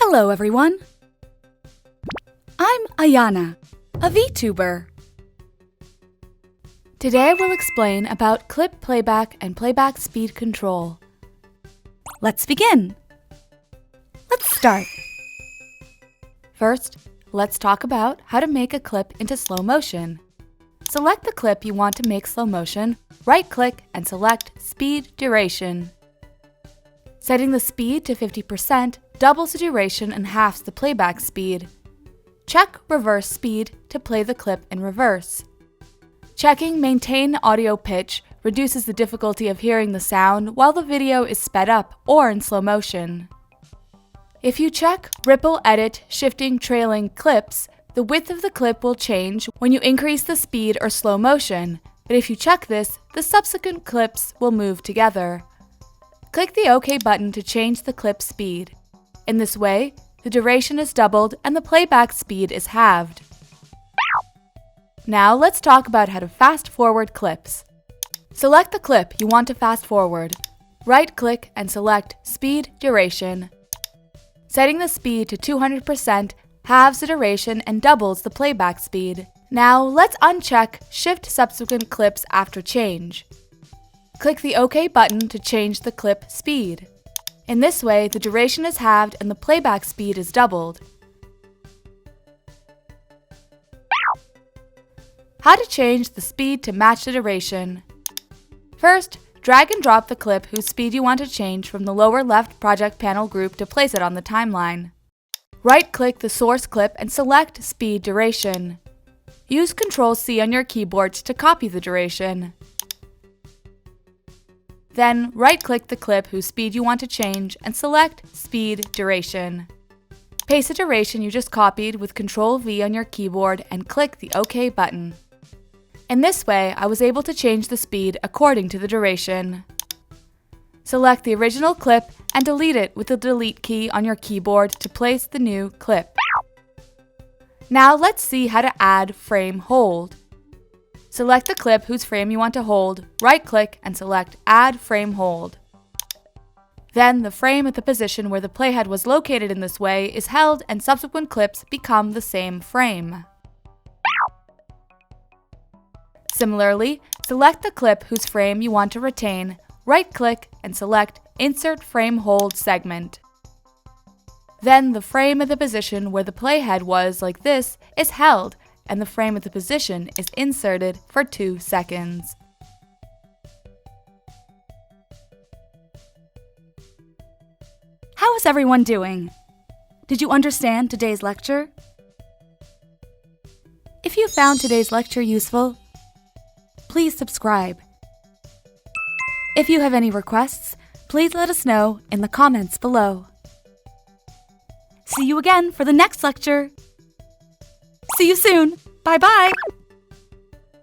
Hello everyone! I'm AYANA, a Vtuber. Today I will explain about clip playback and playback speed control. Let's begin! Let's start! First, let's talk about how to make a clip into slow motion. Select the clip you want to make slow motion, right-click and select Speed Duration. Setting the speed to 50% doubles the duration and halves the playback speed. Check Reverse Speed to play the clip in reverse. Checking Maintain Audio Pitch reduces the difficulty of hearing the sound while the video is sped up or in slow motion. If you check Ripple Edit Shifting Trailing Clips, the width of the clip will change when you increase the speed or slow motion, but if you check this, the subsequent clips will move together. Click the OK button to change the clip speed. In this way, the duration is doubled and the playback speed is halved. Now let's talk about how to fast-forward clips. Select the clip you want to fast-forward. Right-click and select Speed Duration. Setting the speed to 200% halves the duration and doubles the playback speed. Now let's uncheck Shift Subsequent Clips after change. Click the OK button to change the clip speed. In this way, the duration is halved and the playback speed is doubled. How to change the speed to match the duration. First, drag and drop the clip whose speed you want to change from the lower left project panel group to place it on the timeline. Right-click the source clip and select Speed Duration. Use Ctrl-C on your keyboard to copy the duration. Then, right-click the clip whose speed you want to change and select Speed Duration. Paste the duration you just copied with Ctrl-V on your keyboard and click the OK button. In this way, I was able to change the speed according to the duration. Select the original clip and delete it with the Delete key on your keyboard to place the new clip. Now let's see how to add frame hold. Select the clip whose frame you want to hold, right-click and select Add Frame Hold. Then the frame at the position where the playhead was located in this way is held and subsequent clips become the same frame. Similarly, select the clip whose frame you want to retain, right-click and select Insert Frame Hold Segment. Then the frame at the position where the playhead was, like this, is held, and the frame at the position is inserted for 2 seconds. How is everyone doing? Did you understand today's lecture? If you found today's lecture useful, please subscribe. If you have any requests, please let us know in the comments below. See you again for the next lecture. See you soon. Bye-bye.